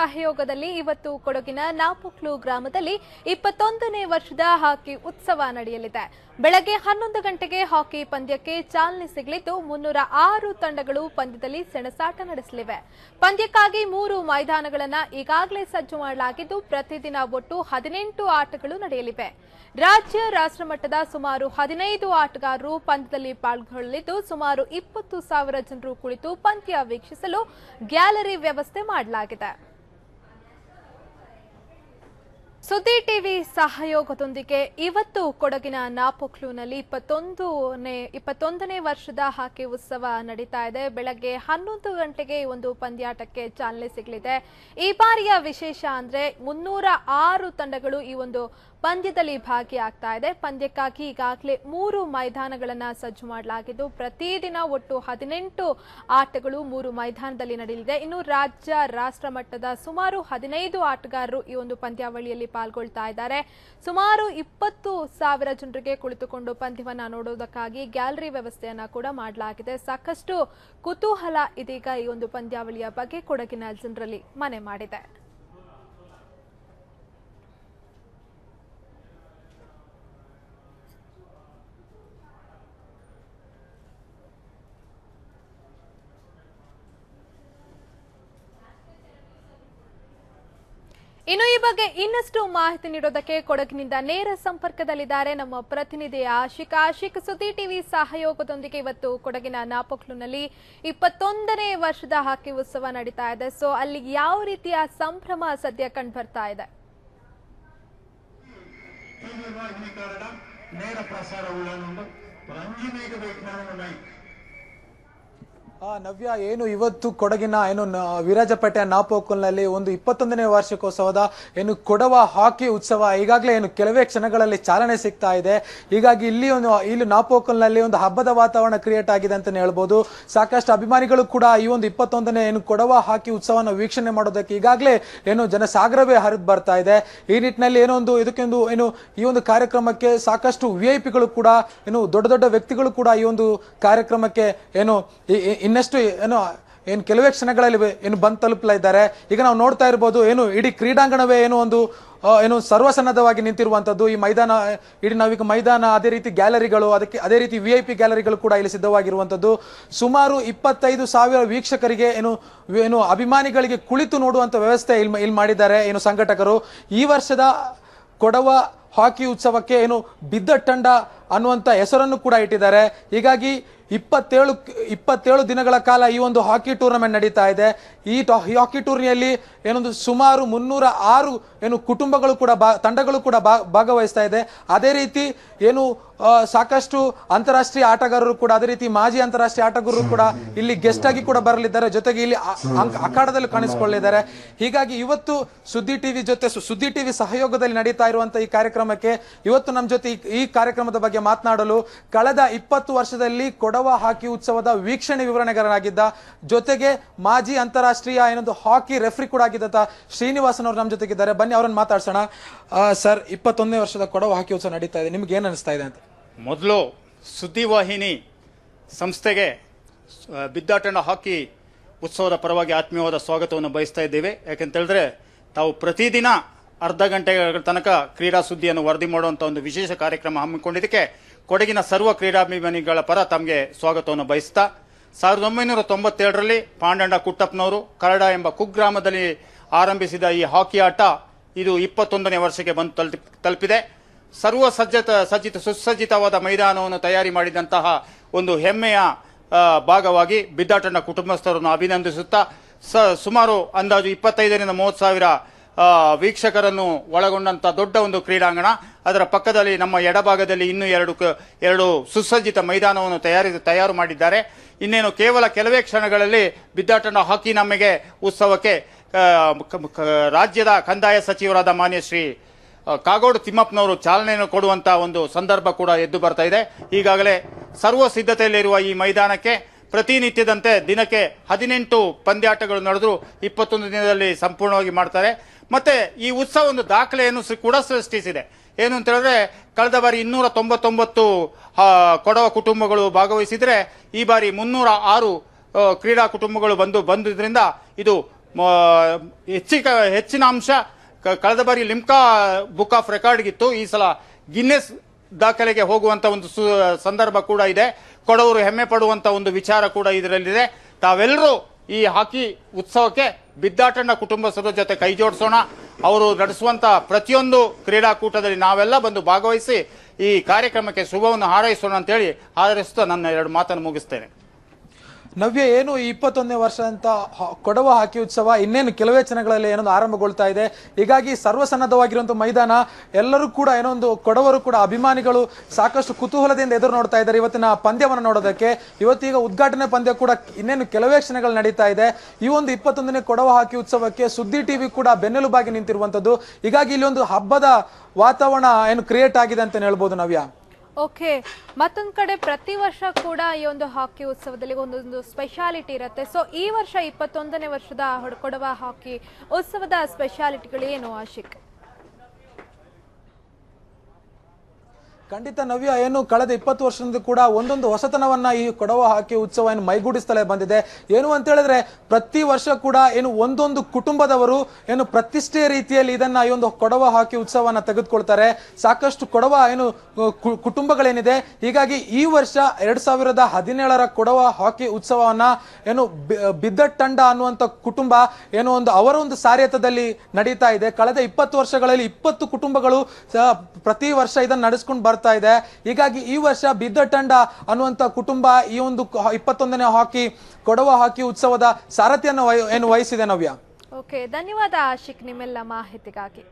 ಸಹಯೋಗದಲ್ಲಿ ಇವತ್ತು ಕೊಡಗಿನ ನಾಪೊಕ್ಲು ಗ್ರಾಮದಲ್ಲಿ 21ನೇ ವರ್ಷದ ಹಾಕಿ ಉತ್ಸವ ನಡೆಯಲಿದೆ. ಬೆಳಗ್ಗೆ 11 ಗಂಟೆಗೆ ಹಾಕಿ ಪಂದ್ಯಕ್ಕೆ ಚಾಲನೆ ಸಿಗಲಿದ್ದು 306 ತಂಡಗಳು ಪಂದ್ಯದಲ್ಲಿ ಸೆಣಸಾಟ ನಡೆಸಲಿವೆ. ಪಂದ್ಯಕ್ಕಾಗಿ 3 ಮೈದಾನಗಳನ್ನು ಈಗಾಗಲೇ ಸಜ್ಜು ಮಾಡಲಾಗಿದ್ದು ಪ್ರತಿದಿನ ಒಟ್ಟು 18 ಆಟಗಳು ನಡೆಯಲಿವೆ. ರಾಜ್ಯ ರಾಷ್ಟ್ರಮಟ್ಟದ ಸುಮಾರು 15 ಆಟಗಾರರು ಪಂದ್ಯದಲ್ಲಿ ಪಾಲ್ಗೊಳ್ಳಲಿದ್ದು ಸುಮಾರು 20,000 ಜನರು ಕುಳಿತು ಪಂದ್ಯ ವೀಕ್ಷಿಸಲು ಗ್ಯಾಲರಿ ವ್ಯವಸ್ಥೆ ಮಾಡಲಾಗಿದೆ. ಸುದ್ದಿ ಟಿವಿ ಸಹಯೋಗದೊಂದಿಗೆ ಇವತ್ತು ಕೊಡಗಿನ ನಾಪೊಕ್ಲುನಲ್ಲಿ 21ನೇ ವರ್ಷದ ಹಾಕಿ ಉತ್ಸವ ನಡೀತಾ ಇದೆ. ಬೆಳಗ್ಗೆ 11 ಗಂಟೆಗೆ ಒಂದು ಪಂದ್ಯಾಟಕ್ಕೆ ಚಾಲನೆ ಸಿಗಲಿದೆ. ಈ ಬಾರಿಯ ವಿಶೇಷ ಅಂದ್ರೆ 306 ತಂಡಗಳು ಈ ಒಂದು ಪಂದ್ಯದಲ್ಲಿ ಭಾಗಿಯಾಗ್ತಾ ಇದೆ. ಪಂದ್ಯಕ್ಕಾಗಿ ಈಗಾಗಲೇ 3 ಮೈದಾನಗಳನ್ನು ಸಜ್ಜು ಮಾಡಲಾಗಿದ್ದು ಪ್ರತಿದಿನ ಒಟ್ಟು 18 ಆಟಗಳು 3 ಮೈದಾನದಲ್ಲಿ ನಡೆಯಲಿದೆ. ಇನ್ನು ರಾಜ್ಯ ರಾಷ್ಟ್ರ ಮಟ್ಟದ ಸುಮಾರು 15 ಆಟಗಾರರು ಈ ಒಂದು ಪಂದ್ಯಾವಳಿಯಲ್ಲಿ ಪಾಲ್ಗೊಳ್ತಾ ಇದ್ದಾರೆ. ಸುಮಾರು 20,000 ಜನರಿಗೆ ಕುಳಿತುಕೊಂಡು ಪಂದ್ಯವನ್ನ ನೋಡುವುದಕ್ಕಾಗಿ ಗ್ಯಾಲರಿ ವ್ಯವಸ್ಥೆಯನ್ನ ಕೂಡ ಮಾಡಲಾಗಿದೆ. ಸಾಕಷ್ಟು ಕುತೂಹಲ ಇದೀಗ ಈ ಒಂದು ಪಂದ್ಯಾವಳಿಯ ಬಗ್ಗೆ ಕೊಡಗಿನ ಜನರಲ್ಲಿ ಮನೆ ಮಾಡಿದೆ. ಇನ್ನು ಈ ಬಗ್ಗೆ ಇನ್ನಷ್ಟು ಮಾಹಿತಿ ನೀಡೋದಕ್ಕೆ ಕೊಡಗಿನಿಂದ ನೇರ ಸಂಪರ್ಕದಲ್ಲಿದ್ದಾರೆ ನಮ್ಮ ಪ್ರತಿನಿಧಿ ಆಶಿಕ್. ಸುದ್ದಿ ಟಿವಿ ಸಹಯೋಗದೊಂದಿಗೆ ಇವತ್ತು ಕೊಡಗಿನ ನಾಪೊಕ್ಲುನಲ್ಲಿ 21ನೇ ವರ್ಷದ ಹಾಕಿ ಉತ್ಸವ ನಡೀತಾ ಇದೆ. ಸೊ ಅಲ್ಲಿ ಯಾವ ರೀತಿಯ ಸಂಭ್ರಮ ಸದ್ಯ ಕಂಡು ಬರ್ತಾ ಇದೆ? ನವ್ಯ, ಏನು ಇವತ್ತು ಕೊಡಗಿನ ವಿರಾಜಪೇಟೆ ನಾಪೊಕ್ಲುನಲ್ಲಿ ಒಂದು 21ನೇ ವಾರ್ಷಿಕೋತ್ಸವದ ಕೊಡವ ಹಾಕಿ ಉತ್ಸವ ಈಗಾಗಲೇ ಕೆಲವೇ ಕ್ಷಣಗಳಲ್ಲಿ ಚಾಲನೆ ಸಿಗ್ತಾ ಇದೆ. ಹೀಗಾಗಿ ಇಲ್ಲಿ ನಾಪೊಕ್ಲುನಲ್ಲಿ ಒಂದು ಹಬ್ಬದ ವಾತಾವರಣ ಕ್ರಿಯೇಟ್ ಆಗಿದೆ ಅಂತಾನೆ ಹೇಳ್ಬೋದು. ಸಾಕಷ್ಟು ಅಭಿಮಾನಿಗಳು ಕೂಡ ಈ ಒಂದು 21ನೇ ಕೊಡವ ಹಾಕಿ ಉತ್ಸವನ ವೀಕ್ಷಣೆ ಮಾಡೋದಕ್ಕೆ ಈಗಾಗಲೇ ಜನಸಾಗರವೇ ಹರಿದು ಬರ್ತಾ ಇದೆ. ಈ ನಿಟ್ಟಿನಲ್ಲಿ ಈ ಒಂದು ಕಾರ್ಯಕ್ರಮಕ್ಕೆ ಸಾಕಷ್ಟು ವಿಐಪಿಗಳು ಕೂಡ ದೊಡ್ಡ ದೊಡ್ಡ ವ್ಯಕ್ತಿಗಳು ಕೂಡ ಈ ಒಂದು ಕಾರ್ಯಕ್ರಮಕ್ಕೆ ಇನ್ನಷ್ಟು ಕೆಲವೇ ಕ್ಷಣಗಳಲ್ಲಿ ಬಂದು ತಲುಪಲಿದ್ದಾರೆ. ಈಗ ನಾವು ನೋಡ್ತಾ ಇರಬಹುದು ಇಡೀ ಕ್ರೀಡಾಂಗಣವೇ ಸರ್ವಸನ್ನದ್ಧವಾಗಿ ನಿಂತಿರುವಂತದ್ದು. ಈ ಮೈದಾನ ನಾವೀಗ ಮೈದಾನ, ಅದೇ ರೀತಿ ಗ್ಯಾಲರಿಗಳು, ಅದೇ ರೀತಿ ವಿಐಪಿ ಗ್ಯಾಲರಿಗಳು ಕೂಡ ಇಲ್ಲಿ ಸಿದ್ಧವಾಗಿರುವಂತದ್ದು. ಸುಮಾರು 25,000 ವೀಕ್ಷಕರಿಗೆ ಅಭಿಮಾನಿಗಳಿಗೆ ಕುಳಿತು ನೋಡುವಂತ ವ್ಯವಸ್ಥೆ ಇಲ್ಲಿ ಮಾಡಿದ್ದಾರೆ ಸಂಘಟಕರು. ಈ ವರ್ಷದ ಕೊಡವ ಹಾಕಿ ಉತ್ಸವಕ್ಕೆ ಬಿದ್ದ ತಂಡ ಅನ್ನುವಂತ ಹೆಸರನ್ನು ಕೂಡ ಇಟ್ಟಿದ್ದಾರೆ. ಹೀಗಾಗಿ 27 ದಿನಗಳ ಕಾಲ ಈ ಒಂದು ಹಾಕಿ ಟೂರ್ನಮೆಂಟ್ ನಡೀತಾ ಇದೆ. ಈ ಹಾಕಿ ಟೂರ್ನಿಯಲ್ಲಿ ಸುಮಾರು 306 ಕುಟುಂಬಗಳು ಕೂಡ ತಂಡಗಳು ಕೂಡ ಭಾಗವಹಿಸ್ತಾ ಇದೆ. ಅದೇ ರೀತಿ ಸಾಕಷ್ಟು ಅಂತಾರಾಷ್ಟ್ರೀಯ ಆಟಗಾರರು ಕೂಡ, ಅದೇ ರೀತಿ ಮಾಜಿ ಅಂತಾರಾಷ್ಟ್ರೀಯ ಆಟಗಾರರು ಕೂಡ ಇಲ್ಲಿ ಗೆಸ್ಟ್ ಆಗಿ ಕೂಡ ಬರಲಿದ್ದಾರೆ. ಜೊತೆಗೆ ಇಲ್ಲಿ ಅಖಾಡದಲ್ಲಿ ಕಾಣಿಸಿಕೊಳ್ಳಿದ್ದಾರೆ. ಹೀಗಾಗಿ ಇವತ್ತು ಸುದ್ದಿ ಟಿವಿ ಸಹಯೋಗದಲ್ಲಿ ನಡೀತಾ ಇರುವಂತಹ ಈ ಕಾರ್ಯಕ್ರಮಕ್ಕೆ ಇವತ್ತು ನಮ್ಮ ಜೊತೆ ಈ ಕಾರ್ಯಕ್ರಮದ ಬಗ್ಗೆ ಮಾತನಾಡಲು ಕಳೆದ 20 ವರ್ಷದಲ್ಲಿ ಕೊಡವ ಹಾಕಿ ಉತ್ಸವದ ವೀಕ್ಷಣೆ ವಿವರಣೆಗಾರರಾಗಿದ್ದ, ಜೊತೆಗೆ ಮಾಜಿ ಅಂತಾರಾಷ್ಟ್ರೀಯ ಹಾಕಿ ರೆಫ್ರಿ ಕೂಡ ಆಗಿದ್ದ ಶ್ರೀನಿವಾಸನ್ ಅವರು ನಮ್ಮ ಜೊತೆಗಿದ್ದಾರೆ. ಬನ್ನಿ ಅವರನ್ನು ಮಾತಾಡ್ಸೋಣ. ಸರ್, 21ನೇ ವರ್ಷದ ಕೊಡವ ಹಾಕಿ ಉತ್ಸವ ನಡೀತಾ ಇದೆ, ನಿಮ್ಗೆ ಏನ್ ಅನಿಸ್ತಾ ಇದೆ ಅಂತ? ಮೊದಲು ಸುದ್ದಿವಾಹಿನಿ ಸಂಸ್ಥೆಗೆ ಬಿದ್ದಾಟಂಡ ಹಾಕಿ ಉತ್ಸವದ ಪರವಾಗಿ ಆತ್ಮೀಯವಾದ ಸ್ವಾಗತವನ್ನು ಬಯಸ್ತಾ ಇದ್ದೇವೆ. ಯಾಕಂತ ಹೇಳಿದ್ರೆ ತಾವು ಪ್ರತಿದಿನ ಅರ್ಧ ಗಂಟೆಗಳ ತನಕ ಕ್ರೀಡಾ ಸುದ್ದಿಯನ್ನು ವರದಿ ಮಾಡುವಂಥ ಒಂದು ವಿಶೇಷ ಕಾರ್ಯಕ್ರಮ ಹಮ್ಮಿಕೊಂಡಿದ್ದಕ್ಕೆ ಕೊಡಗಿನ ಸರ್ವ ಕ್ರೀಡಾಭಿಮಾನಿಗಳ ಪರ ತಮಗೆ ಸ್ವಾಗತವನ್ನು ಬಯಸ್ತಾ, 1997ರಲ್ಲಿ ಪಾಂಡಂಡ ಕುಟ್ಟಪ್ಪನವರು ಕರಡ ಎಂಬ ಕುಗ್ರಾಮದಲ್ಲಿ ಆರಂಭಿಸಿದ ಈ ಹಾಕಿ ಆಟ ಇದು 21ನೇ ವರ್ಷಕ್ಕೆ ಬಂದು ತಲುಪಿದೆ. ಸುಸಜ್ಜಿತವಾದ ಮೈದಾನವನ್ನು ತಯಾರಿ ಮಾಡಿದಂತಹ ಒಂದು ಹೆಮ್ಮೆಯ ಭಾಗವಾಗಿ ಬಿದ್ದಾಟಂಡ ಕುಟುಂಬಸ್ಥರನ್ನು ಅಭಿನಂದಿಸುತ್ತಾ ಸುಮಾರು ಅಂದಾಜು 25ರಿಂದ 30,000 ವೀಕ್ಷಕರನ್ನು ಒಳಗೊಂಡಂತ ದೊಡ್ಡ ಒಂದು ಕ್ರೀಡಾಂಗಣ, ಅದರ ಪಕ್ಕದಲ್ಲಿ ನಮ್ಮ ಎಡಭಾಗದಲ್ಲಿ ಇನ್ನೂ ಎರಡು ಸುಸಜ್ಜಿತ ಮೈದಾನವನ್ನು ತಯಾರು ಮಾಡಿದ್ದಾರೆ. ಇನ್ನೇನು ಕೇವಲ ಕೆಲವೇ ಕ್ಷಣಗಳಲ್ಲಿ ಬಿದ್ದಾಟಂಡ ಹಾಕಿ ನಮಗೆ ಉತ್ಸವಕ್ಕೆ ರಾಜ್ಯದ ಕಂದಾಯ ಸಚಿವರಾದ ಮಾನ್ಯ ಶ್ರೀ ಕಾಗೋಡು ತಿಮ್ಮಪ್ಪನವರು ಚಾಲನೆಯನ್ನು ಕೊಡುವಂತಹ ಒಂದು ಸಂದರ್ಭ ಕೂಡ ಎದ್ದು ಬರ್ತಾ ಇದೆ. ಈಗಾಗಲೇ ಸರ್ವ ಸಿದ್ಧತೆಯಲ್ಲಿರುವ ಈ ಮೈದಾನಕ್ಕೆ ಪ್ರತಿನಿತ್ಯದಂತೆ ದಿನಕ್ಕೆ 18 ಪಂದ್ಯಾಟಗಳು ನಡೆದು 21 ದಿನದಲ್ಲಿ ಸಂಪೂರ್ಣವಾಗಿ ಮಾಡ್ತಾರೆ. ಮತ್ತೆ ಈ ಉತ್ಸವ ಒಂದು ದಾಖಲೆಯನ್ನು ಕೂಡ ಸೃಷ್ಟಿಸಿದೆ. ಏನು ಅಂತ ಹೇಳಿದ್ರೆ, ಕಳೆದ ಬಾರಿ 299 ಕೊಡವ ಕುಟುಂಬಗಳು ಭಾಗವಹಿಸಿದ್ರೆ ಈ ಬಾರಿ 306 ಕ್ರೀಡಾ ಕುಟುಂಬಗಳು ಬಂದಿದ್ರಿಂದ ಇದು ಹೆಚ್ಚಿನ ಅಂಶ ಕಳೆದ ಬಾರಿ ಲಿಮ್ಕಾ ಬುಕ್ ಆಫ್ ರೆಕಾರ್ಡ್ಗಿತ್ತು. ಈ ಸಲ ಗಿನ್ನೆಸ್ ದಾಖಲೆಗೆ ಹೋಗುವಂತ ಒಂದು ಸಂದರ್ಭ ಕೂಡ ಇದೆ. ಕೊಡವರು ಹೆಮ್ಮೆ ಪಡುವಂತ ಒಂದು ವಿಚಾರ ಕೂಡ ಇದರಲ್ಲಿದೆ. ತಾವೆಲ್ಲರೂ ಈ ಹಾಕಿ ಉತ್ಸವಕ್ಕೆ ಬಿದ್ದಾಟಣ್ಣ ಕುಟುಂಬಸ್ಥರ ಜೊತೆ ಕೈ ಜೋಡಿಸೋಣ. ಅವರು ನಡೆಸುವಂತ ಪ್ರತಿಯೊಂದು ಕ್ರೀಡಾಕೂಟದಲ್ಲಿ ನಾವೆಲ್ಲ ಬಂದು ಭಾಗವಹಿಸಿ ಈ ಕಾರ್ಯಕ್ರಮಕ್ಕೆ ಶುಭವನ್ನು ಹಾರೈಸೋಣ ಅಂತೇಳಿ ಹಾರೈಸುತ್ತಾ ನನ್ನ 2 ಮಾತನ್ನು ಮುಗಿಸ್ತೇನೆ. ನವ್ಯ, ಏನು ಈ 21ನೇ ವರ್ಷ ಅಂತ ಕೊಡವ ಹಾಕಿ ಉತ್ಸವ ಇನ್ನೇನು ಕೆಲವೇ ಕ್ಷಣಗಳಲ್ಲಿ ಏನೊಂದು ಆರಂಭಗೊಳ್ತಾ ಇದೆ. ಹೀಗಾಗಿ ಸರ್ವಸನ್ನದ್ಧವಾಗಿರುವಂತಹ ಮೈದಾನ, ಎಲ್ಲರೂ ಕೂಡ ಏನೊಂದು ಕೊಡವರು ಕೂಡ ಅಭಿಮಾನಿಗಳು ಸಾಕಷ್ಟು ಕುತೂಹಲದಿಂದ ಎದುರು ನೋಡ್ತಾ ಇದ್ದಾರೆ ಇವತ್ತಿನ ಪಂದ್ಯವನ್ನು ನೋಡೋದಕ್ಕೆ. ಇವತ್ತೀಗ ಉದ್ಘಾಟನೆ ಪಂದ್ಯ ಕೂಡ ಇನ್ನೇನು ಕೆಲವೇ ಕ್ಷಣಗಳು ನಡೀತಾ ಇದೆ. ಈ ಒಂದು 21ನೇ ಕೊಡವ ಹಾಕಿ ಉತ್ಸವಕ್ಕೆ ಸುದ್ದಿ ಟಿವಿ ಕೂಡ ಬೆನ್ನೆಲುಬಾಗಿ ನಿಂತಿರುವಂತದ್ದು. ಹೀಗಾಗಿ ಇಲ್ಲಿ ಒಂದು ಹಬ್ಬದ ವಾತಾವರಣ ಏನು ಕ್ರಿಯೇಟ್ ಆಗಿದೆ ಅಂತ ಹೇಳ್ಬೋದು ನವ್ಯ. ಓಕೆ, ಮತ್ತೊಂದು ಕಡೆ ಪ್ರತಿ ವರ್ಷ ಕೂಡ ಈ ಒಂದು ಹಾಕಿ ಉತ್ಸವದಲ್ಲಿ ಒಂದೊಂದು ಸ್ಪೆಷಾಲಿಟಿ ಇರುತ್ತೆ. ಸೊ ಈ ವರ್ಷ 21ನೇ ವರ್ಷದ ಕೊಡವ ಹಾಕಿ ಉತ್ಸವದ ಸ್ಪೆಷಾಲಿಟಿಗಳು ಏನು ಆಶಿಕ್? ಖಂಡಿತ ನವ್ಯ, ಏನು ಕಳೆದ 20 ವರ್ಷದಿಂದ ಕೂಡ ಒಂದೊಂದು ಹೊಸತನವನ್ನ ಈ ಕೊಡವ ಹಾಕಿ ಉತ್ಸವ ಏನು ಮೈಗೂಡಿಸ್ತಲೇ ಬಂದಿದೆ. ಏನು ಅಂತ ಹೇಳಿದ್ರೆ ಪ್ರತಿ ವರ್ಷ ಕೂಡ ಏನು ಒಂದೊಂದು ಕುಟುಂಬದವರು ಏನು ಪ್ರತಿಷ್ಠೆಯ ರೀತಿಯಲ್ಲಿ ಇದನ್ನ ಈ ಒಂದು ಕೊಡವ ಹಾಕಿ ಉತ್ಸವನ ತೆಗೆದುಕೊಳ್ತಾರೆ. ಸಾಕಷ್ಟು ಕೊಡವ ಏನು ಕುಟುಂಬಗಳೇನಿದೆ. ಹೀಗಾಗಿ ಈ ವರ್ಷ 2017ರ ಕೊಡವ ಹಾಕಿ ಉತ್ಸವವನ್ನ ಏನು ಬಿದ್ದಟ್ಟಂಡ ಅನ್ನುವಂಥ ಕುಟುಂಬ ಏನು ಅವರ ಒಂದು ಸಾರಥ್ಯದಲ್ಲಿ ನಡೀತಾ ಇದೆ. ಕಳೆದ 20 ವರ್ಷಗಳಲ್ಲಿ 20 ಕುಟುಂಬಗಳು ಪ್ರತಿ ವರ್ಷ ಇದನ್ನು ನಡೆಸ್ಕೊಂಡು ಬರ್ತಾ ಇದೆ. ಹೀಗಾಗಿ ಈ ವರ್ಷ ಬಿದ್ದಟ್ಟಂಡ ಅನ್ನುವಂಥ ಕುಟುಂಬ ಈ ಒಂದು 21ನೇ ಹಾಕಿ ಕೊಡವ ಹಾಕಿ ಉತ್ಸವದ ಸಾರಥ್ಯವನ್ನು ಏನು ವಹಿಸಿದೆ ನವ್ಯ. ಓಕೆ, ಧನ್ಯವಾದ ಆಶಿಕ್ ನಿಮ್ಮೆಲ್ಲ ಮಾಹಿತಿಗಾಗಿ.